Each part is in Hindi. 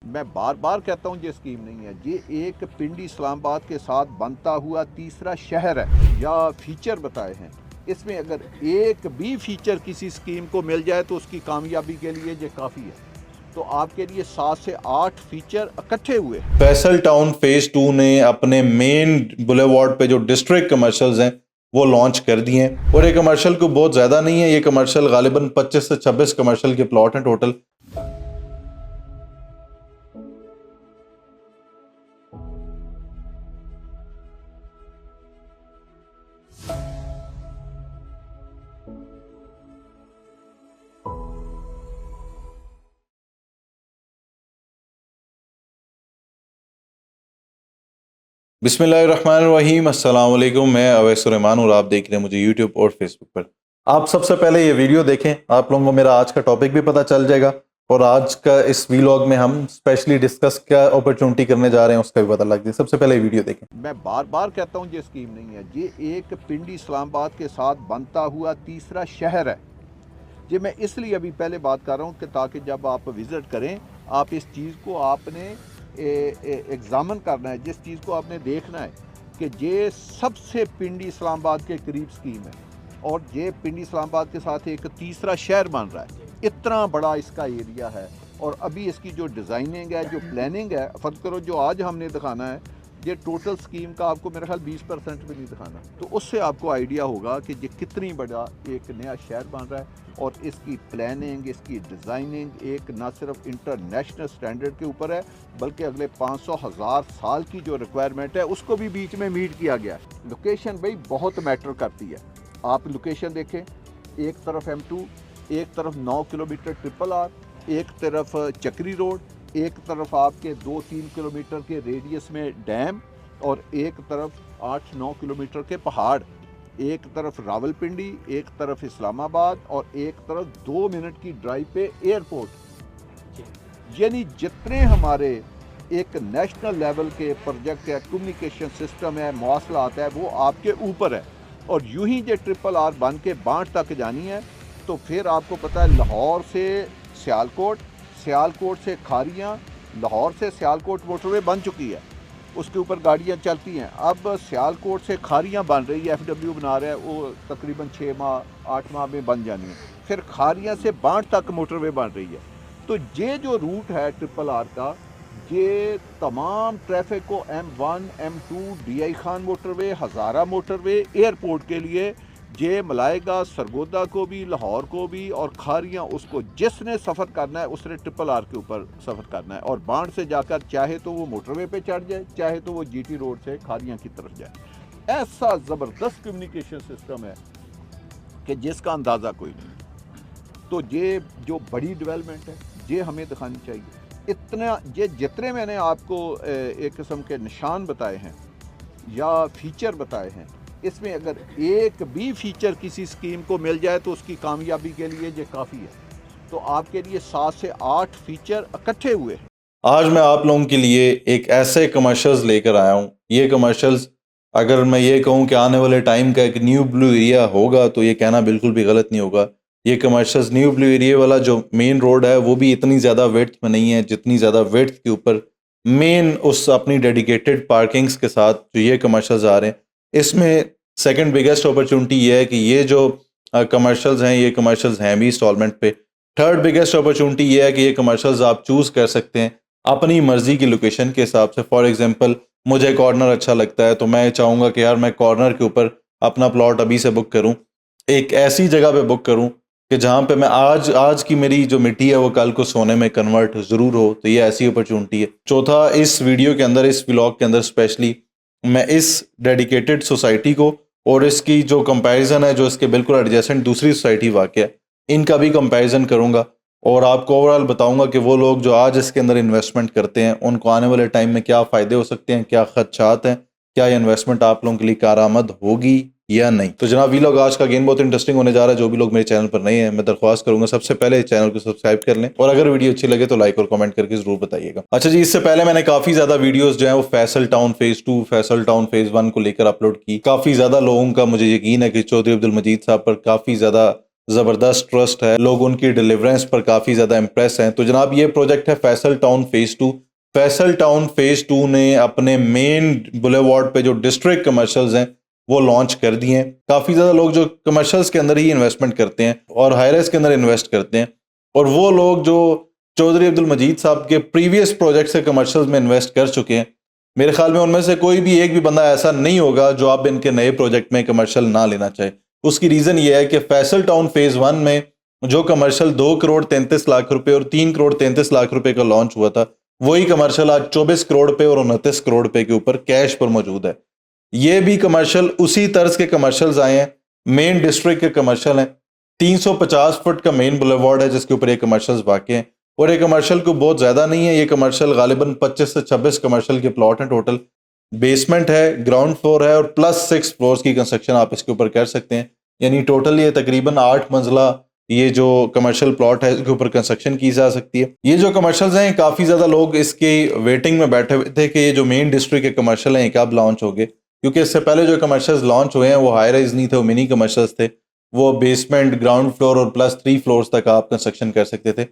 मैं बार बार कहता हूँ ये स्कीम नहीं है, ये एक पिंडी इस्लामाबाद के साथ बनता हुआ तीसरा शहर है या फीचर बताए हैं। इसमें अगर एक भी फीचर किसी स्कीम को मिल जाए तो उसकी कामयाबी के लिए ये काफ़ी है। तो आपके लिए 7 से 8 फीचर इकट्ठे हुए। फैसल टाउन फेज 2 ने अपने मेन बुलेवार्ड पे जो डिस्ट्रिक्ट कमर्शियल्स हैं वो लॉन्च कर दिए हैं, और ये कमर्शियल को बहुत ज़्यादा नहीं है। ये कमर्शियल गालिबन 25 से 26 कमर्शियल के प्लॉट हैं टोटल। बिस्मिल्लाहिर्रहमानिर्रहीम, अस्सलाम वालेकुम। मैं अवैस सुलेमान और आप देख रहे हैं मुझे यूट्यूब और फेसबुक पर। आप सबसे पहले ये वीडियो देखें, आप लोगों को मेरा आज का टॉपिक भी पता चल जाएगा, और आज का इस वीलॉग में हम स्पेशली डिस्कस क्या अपॉर्चुनिटी करने जा रहे हैं उसका भी पता लग जाए। सबसे पहले ये वीडियो देखें। मैं बार बार कहता हूँ ये स्कीम नहीं है, ये एक पिंडी इस्लामाबाद के साथ बनता हुआ तीसरा शहर है। ये मैं इसलिए अभी पहले बात कर रहा हूँ कि ताकि जब आप विज़िट करें आप इस चीज़ को आपने एग्ज़ामिन करना है, जिस चीज़ को आपने देखना है कि ये सबसे पिंडी इस्लामाबाद के करीब स्कीम है और ये पिंडी इस्लामाबाद के साथ एक तीसरा शहर बन रहा है। इतना बड़ा इसका एरिया है और अभी इसकी जो डिज़ाइनिंग है, जो प्लानिंग है, फ़र्ज़ करो जो आज हमने दिखाना है ये टोटल स्कीम का आपको मेरा ख्याल 20% भी नहीं दिखाना, तो उससे आपको आइडिया होगा कि ये कितनी बड़ा एक नया शहर बन रहा है। और इसकी प्लानिंग, इसकी डिज़ाइनिंग एक ना सिर्फ इंटरनेशनल स्टैंडर्ड के ऊपर है बल्कि अगले 500,000 साल की जो रिक्वायरमेंट है उसको भी बीच में मीट किया गया है। लोकेशन भाई बहुत मैटर करती है। आप लोकेशन देखें, एक तरफ M2, एक तरफ 9 किलोमीटर RRR, एक तरफ चक्री रोड, एक तरफ आपके 2-3 किलोमीटर के रेडियस में डैम और एक तरफ 8-9 किलोमीटर के पहाड़, एक तरफ रावलपिंडी, एक तरफ इस्लामाबाद और एक तरफ 2 मिनट की ड्राइव पे एयरपोर्ट। यानी जितने हमारे एक नेशनल लेवल के प्रोजेक्ट है, कम्युनिकेशन सिस्टम है, मवासलात है, वो आपके ऊपर है। और यूं ही ये RRR बन के बांट तक जानी है तो फिर आपको पता है लाहौर से सियालकोट, सियालकोट से खारियाँ, लाहौर से सियालकोट मोटरवे बन चुकी है, उसके ऊपर गाड़ियाँ चलती हैं। अब सियालकोट से खारियाँ बन रही है, FW बना रहा है, वो तकरीबन 6 माह 8 माह में बन जानी है। फिर खारियाँ से बांट तक मोटरवे बन रही है। तो ये जो रूट है RRR का, ये तमाम ट्रैफिक को M1, M2, DI Khan motorway, Hazara motorway, airport के लिए ये मिलाएगा सरगोदा को भी, लाहौर को भी, और खारियाँ उसको जिसने सफ़र करना है उसने RRR के ऊपर सफ़र करना है। और बाढ़ से जाकर चाहे तो वो मोटरवे पे चढ़ जाए, चाहे तो वो GT रोड से खारियाँ की तरफ जाए। ऐसा ज़बरदस्त कम्युनिकेशन सिस्टम है कि जिसका अंदाज़ा कोई नहीं। तो ये जो बड़ी डेवलपमेंट है ये हमें दिखानी चाहिए। इतना ये जितने मैंने आपको एक किस्म के निशान बताए हैं या फीचर बताए हैं, इसमें अगर एक भी फीचर किसी स्कीम को मिल जाए तो उसकी कामयाबी के लिए ये काफ़ी है। तो आपके लिए 7 से 8 फीचर इकट्ठे हुए हैं। आज मैं आप लोगों के लिए एक ऐसे कमर्शियल्स लेकर आया हूँ। ये कमर्शियल्स, अगर मैं ये कहूँ कि आने वाले टाइम का एक न्यू ब्लू एरिया होगा तो ये कहना बिल्कुल भी गलत नहीं होगा। ये कमर्शियल्स न्यू ब्लू एरिया वाला जो मेन रोड है वो भी इतनी ज़्यादा विड्थ में नहीं है जितनी ज़्यादा विड्थ के ऊपर मेन उस अपनी डेडिकेटेड पार्किंग्स के साथ जो ये कमर्शियल्स आ रहे हैं। इसमें सेकंड बिगेस्ट अपॉर्चुनिटी ये है कि ये जो कमर्शियल्स हैं ये कमर्शियल्स हैं भी इंस्टॉलमेंट पे। थर्ड बिगेस्ट अपॉर्चुनिटी ये है कि ये कमर्शियल्स आप चूज़ कर सकते हैं अपनी मर्जी की लोकेशन के हिसाब से। फॉर एग्जांपल, मुझे कॉर्नर अच्छा लगता है तो मैं चाहूँगा कि यार मैं कॉर्नर के ऊपर अपना प्लॉट अभी से बुक करूँ, एक ऐसी जगह पे बुक करूँ कि जहाँ पे मैं आज की मेरी जो मिट्टी है वो कल को सोने में कन्वर्ट ज़रूर हो। तो ये ऐसी अपॉर्चुनिटी है। चौथा, इस वीडियो के अंदर, इस व्लॉग के अंदर स्पेशली मैं इस डेडिकेटेड सोसाइटी को और इसकी जो कंपैरिजन है, जो इसके बिल्कुल एडजेसेंट दूसरी सोसाइटी वाक़ है, इनका भी कंपैरिजन करूँगा और आपको ओवरऑल बताऊंगा कि वो लोग जो आज इसके अंदर इन्वेस्टमेंट करते हैं उनको आने वाले टाइम में क्या फ़ायदे हो सकते हैं, क्या खदशात हैं, क्या ये इन्वेस्टमेंट आप लोगों के लिए कारआमद होगी या नहीं। तो जनाब, वीलॉग आज का अगेन बहुत इंटरेस्टिंग होने जा रहा है। जो भी लोग मेरे चैनल पर नए हैं, मैं दरख्वास्त करूंगा सबसे पहले चैनल को सब्सक्राइब कर लें और अगर वीडियो अच्छी लगे तो लाइक और कमेंट करके जरूर बताइएगा। अच्छा जी, इससे पहले मैंने काफ़ी ज़्यादा वीडियोज़ जो है वो Faisal town phase 2, Faisal town phase 1 को लेकर अपलोड की। काफ़ी ज़्यादा लोगों का मुझे यकीन है कि चौधरी अब्दुल मजीद साहब पर काफ़ी ज़्यादा ज़बरदस्त ट्रस्ट है, लोग उनकी डिलीवरेंस पर काफ़ी ज़्यादा इम्प्रेस हैं। तो जनाब ये प्रोजेक्ट है Faisal town phase 2। Faisal town phase 2 ने अपने मेन बुलेवार्ड पे जो डिस्ट्रिक्ट कमर्शियल्स हैं वो लॉन्च कर दिए हैं। काफ़ी ज़्यादा लोग जो कमर्शियल्स के अंदर ही इन्वेस्टमेंट करते हैं और हाईराइज के अंदर इन्वेस्ट करते हैं, और वो लोग जो चौधरी अब्दुल मजीद साहब के प्रीवियस प्रोजेक्ट से कमर्शियल्स में इन्वेस्ट कर चुके हैं, मेरे ख्याल में उनमें से कोई भी एक भी बंदा ऐसा नहीं होगा जो आप इनके नए प्रोजेक्ट में कमर्शियल ना लेना चाहे। उसकी रीज़न ये है कि फैसल टाउन फेज़ 1 में जो कमर्शियल 2 करोड़ 33 लाख रुपए और 3 करोड़ 33 लाख रुपए का लॉन्च हुआ था, वही कमर्शियल आज 24 करोड़ पे और 29 करोड़ रुपए के ऊपर कैश पर मौजूद है। ये भी कमर्शियल उसी तर्ज के कमर्शियल्स आए हैं, मेन डिस्ट्रिक्ट के कमर्शियल हैं। 350 फुट का मेन बुलेवार्ड है जिसके ऊपर ये कमर्शियल्स वाक़ हैं, और ये कमर्शियल को बहुत ज़्यादा नहीं है। ये कमर्शियल गालिबन 25 से 26 कमर्शियल के प्लॉट हैं टोटल। बेसमेंट है, ग्राउंड फ्लोर है, और प्लस 6 फ्लोर्स की कंस्ट्रक्शन आप इसके ऊपर कर सकते हैं। यानी टोटल ये तकरीबन 8 मंजिला ये जो कमर्शियल प्लॉट है इसके ऊपर कंस्ट्रक्शन की जा सकती है। ये जो कमर्शियल्स हैं काफ़ी ज़्यादा लोग इसके वेटिंग में बैठे हुए थे कि ये जो मेन डिस्ट्रिक्ट के कमर्शियल हैं कब लॉन्च हो गए, क्योंकि इससे पहले जो कमर्शियल्स लॉन्च हुए हैं वो हाई राइज नहीं थे, वो मिनी कमर्शियल्स थे। वो बेसमेंट, ग्राउंड फ्लोर और प्लस 3 फ्लोर्स तक आप कंस्ट्रक्शन कर सकते थे।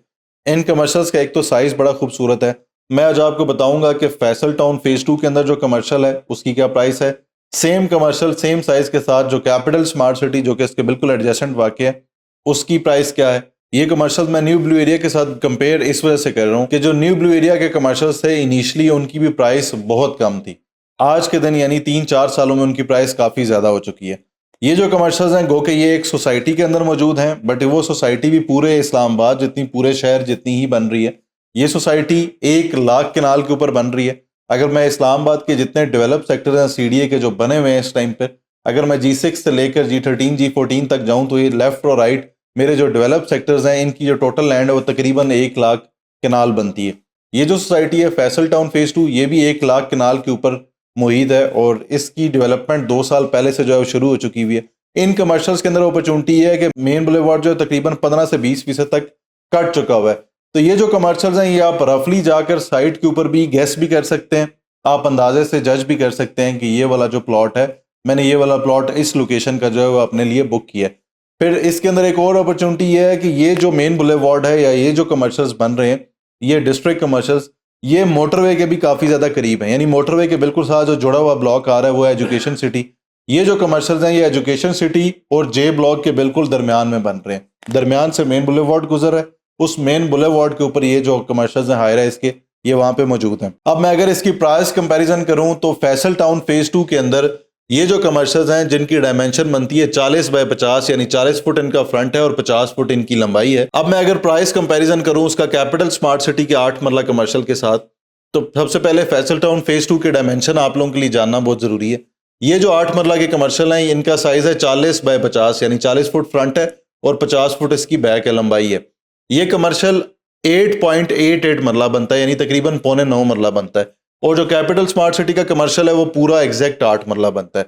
इन कमर्शियल्स का एक तो साइज़ बड़ा खूबसूरत है। मैं आज आपको बताऊंगा कि फैसल टाउन फेज़ 2 के अंदर जो कमर्शियल है उसकी क्या प्राइस है। सेम कमर्शियल सेम साइज़ के साथ जो कैपिटल स्मार्ट सिटी जो कि इसके बिल्कुल एडजेसेंट वाक़ है, उसकी प्राइस क्या है। ये कमर्शियल मैं न्यू ब्लू एरिया के साथ कंपेयर इस वजह से कर रहा हूँ कि जो न्यू ब्लू एरिया के कमर्शियल्स थे इनिशियली उनकी भी प्राइस बहुत कम थी। आज के दिन यानी 3-4 सालों में उनकी प्राइस काफ़ी ज़्यादा हो चुकी है। ये जो कमर्शियल्स हैं गो के ये एक सोसाइटी के अंदर मौजूद हैं, बट वो सोसाइटी भी पूरे इस्लामाबाद जितनी, पूरे शहर जितनी ही बन रही है। ये सोसाइटी 1 लाख कनाल के ऊपर बन रही है। अगर मैं इस्लामाबाद के जितने डेवलप सेक्टर हैं CDA के जो बने हुए हैं इस टाइम पर, अगर मैं G6 से लेकर G13 G14 तक जाऊँ तो ये लेफ्ट और राइट मेरे जो डेवलप सेक्टर्स हैं इनकी जो टोटल लैंड है वो तकरीबन 1 लाख कनाल बनती है। ये जो सोसाइटी है फैसल टाउन फेज़ 2 ये भी 1 लाख कनाल के ऊपर मुहित है, और इसकी डेवलपमेंट 2 साल पहले से जो है वो शुरू हो चुकी हुई है। इन कमर्शियल्स के अंदर अपॉर्चुनिटी है कि मेन बुलेवार्ड जो है तकरीबन 15 से 20% तक कट चुका हुआ है। तो ये जो कमर्शियल्स हैं ये आप रफली जाकर साइट के ऊपर भी गेस भी कर सकते हैं, आप अंदाजे से जज भी कर सकते हैं कि ये वाला जो प्लॉट है, मैंने ये वाला प्लॉट इस लोकेशन का जो है वो अपने लिए बुक किया है। फिर इसके अंदर एक और अपॉर्चुनिटी ये है कि ये जो मेन बुलेवार्ड है या ये जो कमर्शियल्स बन रहे हैं, ये डिस्ट्रिक्ट कमर्शियल्स, ये मोटरवे के भी काफ़ी ज़्यादा करीब हैं। यानी मोटरवे के बिल्कुल साथ जो जुड़ा हुआ ब्लॉक आ रहा है वो है एजुकेशन सिटी। ये जो कमर्शियल्स हैं ये एजुकेशन सिटी और जे ब्लॉक के बिल्कुल दरमियान में बन रहे हैं। दरमियान से मेन बुलेवार्ड गुजर है, उस मेन बुलेवार्ड के ऊपर ये जो कमर्शियल्स हैं हाई राइज के, ये वहाँ पे मौजूद हैं। अब मैं अगर इसकी प्राइस कंपैरिजन करूँ तो फैसल टाउन फेज़ 2 के अंदर ये जो कमर्शियल्स हैं जिनकी डायमेंशन बनती है 40 बाय 50, यानी 40 फुट इनका फ्रंट है और 50 फुट इनकी लंबाई है। अब मैं अगर प्राइस कंपैरिजन करूं उसका कैपिटल स्मार्ट सिटी के 8 मरला कमर्शियल के साथ, तो सबसे पहले फैसल टाउन फेज़ 2 के डायमेंशन आप लोगों के लिए जानना बहुत ज़रूरी है। ये जो 8 मरला के कमर्शियल हैं इनका साइज़ है 40 बाय 50, यानी 40 फुट फ्रंट है और 50 फुट इसकी बैक है, लंबाई है। ये कमर्शियल 8.88 मरला बनता है, यानी तकरीबन 8.25 मरला बनता है, और जो कैपिटल स्मार्ट सिटी का कमर्शियल है वो पूरा एग्जैक्ट 8 मरला बनता है।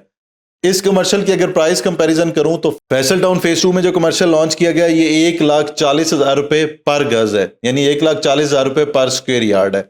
इस कमर्शियल की अगर प्राइस कंपैरिजन करूं तो फैसल टाउन फेज़ 2 में जो कमर्शियल लॉन्च किया गया ये 1,40,000 रुपए पर गज है, यानी 1,40,000 रुपए पर स्क्वायर यार्ड है।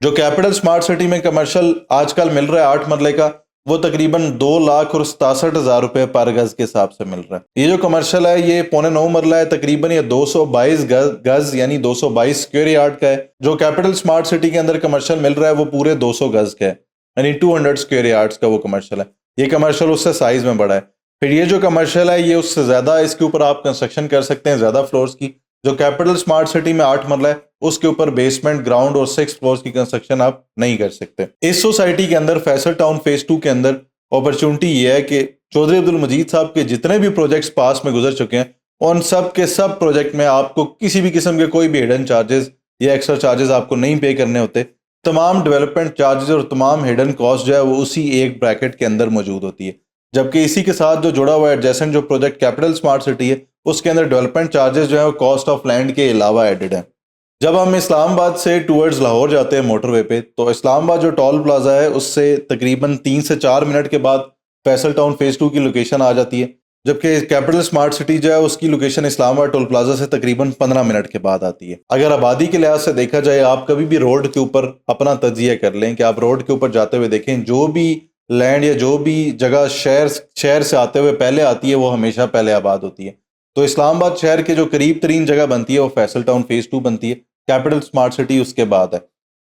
जो कैपिटल स्मार्ट सिटी में कमर्शियल आजकल मिल रहा है 8 मरले का, वो तकरीबन 2,67,000 रुपए पर गज के हिसाब से मिल रहा है। ये जो कमर्शियल है ये 8.25 मरला है, तकरीबन ये 222 गज यानी 222 स्क्वायर यार्ड का है। जो कैपिटल स्मार्ट सिटी के अंदर कमर्शियल मिल रहा है वो पूरे 200 गज का है, यानी 200 स्क्वायर यार्ड्स का वो कमर्शियल है। ये कमर्शियल उससे साइज में बड़ा है। फिर ये जो कमर्शियल है ये उससे ज़्यादा, इसके ऊपर आप कंस्ट्रक्शन कर सकते हैं ज़्यादा फ्लोर्स की। जो कैपिटल स्मार्ट सिटी में 8 मरला है उसके ऊपर बेसमेंट, ग्राउंड और 6 फ्लोर्स की कंस्ट्रक्शन आप नहीं कर सकते। इस सोसाइटी के अंदर फैसल टाउन फेज़ 2 के अंदर अपॉर्चुनिटी ये है कि चौधरी अब्दुल मजीद साहब के जितने भी प्रोजेक्ट्स पास में गुजर चुके हैं उन सब के सब प्रोजेक्ट में आपको किसी भी किस्म के कोई भी हिडन चार्जेस या एक्स्ट्रा चार्जेस आपको नहीं पे करने होते। तमाम डेवलपमेंट चार्जेस और तमाम हिडन कॉस्ट जो है वो उसी एक ब्रैकेट के अंदर मौजूद होती है। जबकि इसी के साथ जो जुड़ा हुआ एडजेसेंट जो प्रोजेक्ट कैपिटल स्मार्ट सिटी है उसके अंदर डेवलपमेंट चार्जेस जो है वो कॉस्ट ऑफ लैंड के अलावा एडेड है। जब हम इस्लामाबाद से टूवर्ड्स लाहौर जाते हैं मोटरवे पे, तो इस्लामाबाद जो टोल प्लाजा है उससे तकरीबन 3 से 4 मिनट के बाद फैसल टाउन फेज़ 2 की लोकेशन आ जाती है, जबकि कैपिटल स्मार्ट सिटी जो है उसकी लोकेशन इस्लामाबाद टोल प्लाजा से तकरीबन 15 मिनट के बाद आती है। अगर आबादी के लिहाज से देखा जाए, आप कभी भी रोड के ऊपर अपना तजिया कर लें कि आप रोड के ऊपर जाते हुए देखें, जो भी लैंड या जो भी जगह शहर से आते हुए पहले आती है वो हमेशा पहले आबाद होती है। तो इस्लामाबाद शहर के जो करीब तरीन जगह बनती है वो फैसल टाउन फेज़ 2 बनती है, कैपिटल स्मार्ट सिटी उसके बाद है।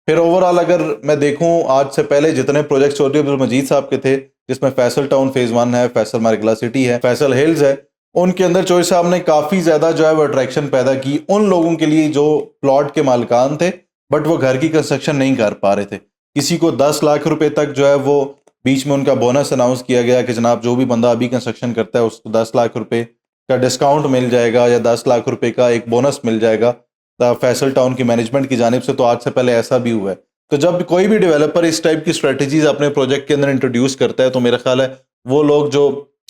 फिर ओवरऑल अगर मैं देखूं आज से पहले जितने प्रोजेक्ट्स चौधरी अब्दुल मजीद साहब के थे, जिसमें फैसल टाउन फेज़ 1 है, फैसल मार्गला सिटी है, फैसल हिल्स है, उनके अंदर चौधरी साहब ने काफ़ी ज़्यादा जो है वो अट्रैक्शन पैदा की उन लोगों के लिए जो प्लॉट के मालिकान थे बट वो घर की कंस्ट्रक्शन नहीं कर पा रहे थे। किसी को 10 लाख रुपए तक जो है वो बीच में उनका बोनस अनाउंस किया गया कि जनाब जो भी बंदा अभी कंस्ट्रक्शन करता है उसको 10 लाख रुपए का डिस्काउंट मिल जाएगा या 10 लाख रुपए का एक बोनस मिल जाएगा फैसल टाउन की मैनेजमेंट की जानिब से। तो आज से पहले ऐसा भी हुआ है। तो जब कोई भी डेवलपर इस टाइप की स्ट्रेटजीज अपने प्रोजेक्ट के अंदर इंट्रोड्यूस करता है तो मेरा ख्याल है वो लोग जो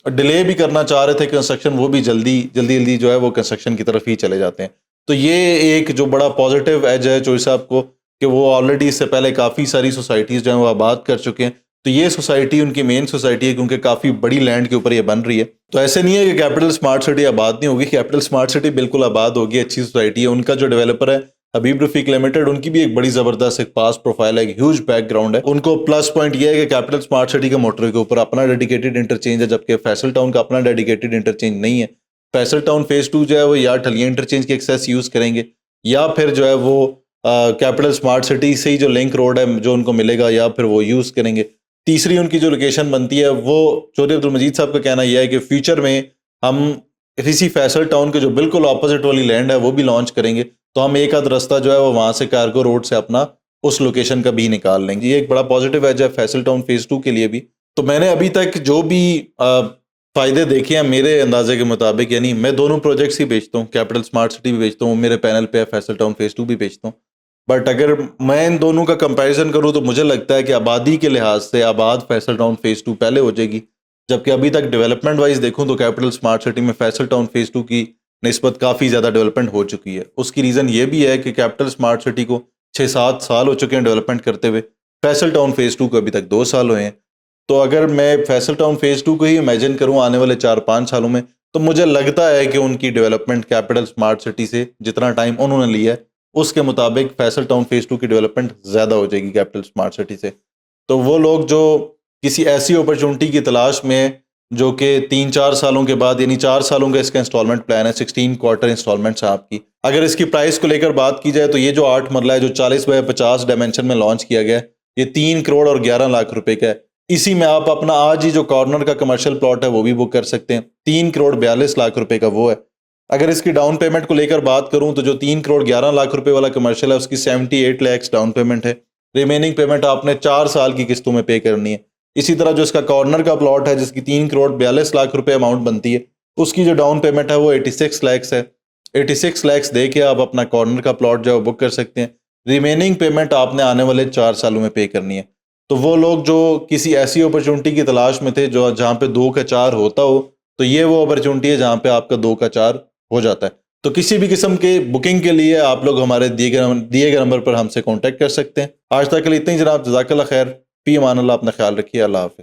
डिले भी करना चाह रहे थे कंस्ट्रक्शन वो भी जल्दी जो है वो कंस्ट्रक्शन की तरफ ही चले जाते हैं। तो ये एक जो बड़ा पॉजिटिव एज है चौधरी साहब को कि वो ऑलरेडी इससे पहले काफ़ी सारी सोसाइटीज़ जो हैं वो आबाद कर चुके हैं। तो ये सोसाइटी उनकी मेन सोसाइटी है क्योंकि काफ़ी बड़ी लैंड के ऊपर ये बन रही है। तो ऐसे नहीं है कि कैपिटल स्मार्ट सिटी आबाद नहीं होगी, कैपिटल स्मार्ट सिटी बिल्कुल आबाद होगी, अच्छी सोसाइटी है। उनका जो डेवलपर है हबीब रफीक लिमिटेड, उनकी भी एक बड़ी ज़बरदस्त एक पास प्रोफाइल है, एक ह्यूज बैकग्राउंड है। उनको प्लस पॉइंट ये है कि कैपिटल स्मार्ट सिटी के मोटरवे के ऊपर अपना डेडिकेटेड इंटरचेंज है, जबकि फैसल टाउन का अपना डेडिकेटेड इंटरचेंज नहीं है। फैसल टाउन फेज़ 2 जो है वो या ठलिया इंटरचेंज की एक्सेस यूज़ करेंगे या फिर जो है वो कैपिटल स्मार्ट सिटी से ही जो लिंक रोड है जो उनको मिलेगा या फिर वो यूज़ करेंगे। तीसरी उनकी जो लोकेशन बनती है वो चौधरी अब्दुल मजीद साहब का कहना यह है कि फ्यूचर में हम इसी फैसल टाउन के जो बिल्कुल ऑपोजिट वाली लैंड है वो भी लॉन्च करेंगे, तो हम एक आध रास्ता जो है वो वहाँ से कार्गो रोड से अपना उस लोकेशन का भी निकाल लेंगे। ये एक बड़ा पॉजिटिव एज है फैसल टाउन फेज़ 2 के लिए भी। तो मैंने अभी तक जो भी फ़ायदे देखे हैं मेरे अंदाजे के मुताबिक, यानी मैं दोनों प्रोजेक्ट्स ही बेचता हूँ, कैपिटल स्मार्ट सिटी भी बेचता हूँ, मेरे पैनल पे है फैसल टाउन फेज़ 2 भी बेचता हूँ। बट अगर मैं इन दोनों का कंपैरिजन करूं तो मुझे लगता है कि आबादी के लिहाज से आबाद फैसल टाउन फेज़ 2 पहले हो जाएगी, जबकि अभी तक डेवलपमेंट वाइज देखूं तो कैपिटल स्मार्ट सिटी में फैसल टाउन फेज़ 2 की निस्बत काफ़ी ज़्यादा डेवलपमेंट हो चुकी है। उसकी रीज़न ये भी है कि कैपिटल स्मार्ट सिटी को 6-7 साल हो चुके हैं डेवलपमेंट करते हुए, फैसल टाउन फेज़ 2 को अभी तक 2 साल हुए हैं। तो अगर मैं फैसल टाउन फेज़ 2 को ही इमेजिन करूँ आने वाले 4-5 सालों में, तो मुझे लगता है कि उनकी डेवलपमेंट कैपिटल स्मार्ट सिटी से जितना टाइम उन्होंने लिया है उसके मुताबिक फैसल टाउन फेज़ 2 की डेवलपमेंट ज़्यादा हो जाएगी कैपिटल स्मार्ट सिटी से। तो वो लोग जो किसी ऐसी अपॉर्चुनिटी की तलाश में है जो कि 3-4 सालों के बाद, यानी 4 सालों का इसका इंस्टॉलमेंट प्लान है, 16 क्वार्टर इंस्टॉलमेंट्स है आपकी। अगर इसकी प्राइस को लेकर बात की जाए तो ये जो 8 मरला है जो 40 बाय 50 डायमेंशन में लॉन्च किया गया है, ये 3 करोड़ और 11 लाख रुपए का है। इसी में आप अपना आज ही जो कॉर्नर का कमर्शियल प्लॉट है वो भी बुक कर सकते हैं। 3 करोड़ 42 लाख रुपए का वो है। अगर इसकी डाउन पेमेंट को लेकर बात करूं तो जो 3 करोड़ 11 लाख रुपए वाला कमर्शियल है उसकी 78 लाख डाउन पेमेंट है। रिमेनिंग पेमेंट आपने 4 साल की किस्तों में पे करनी है। इसी तरह जो इसका कॉर्नर का प्लॉट है जिसकी 3 करोड़ 42 लाख रुपए अमाउंट बनती है, उसकी जो डाउन पेमेंट है वो 86 लाख है। 86 लाख दे के आप अपना कॉर्नर का प्लॉट जो है बुक कर सकते हैं। रिमेनिंग पेमेंट आपने आने वाले 4 सालों में पे करनी है। तो वो लोग जो किसी ऐसी अपॉर्चुनिटी की तलाश में थे जो जहाँ पे 2 का 4 होता हो, तो ये वो अपॉर्चुनिटी है जहाँ पे आपका 2 का 4 हो जाता है। तो किसी भी किस्म के बुकिंग के लिए आप लोग हमारे दिए गए नंबर पर हमसे कांटेक्ट कर सकते हैं। आज तक के लिए इतना ही जनाब, जज़ाकल्लाह खैर, फी अमान अल्लाह, अपना ख्याल रखिए, अल्लाह हाफ़िज़।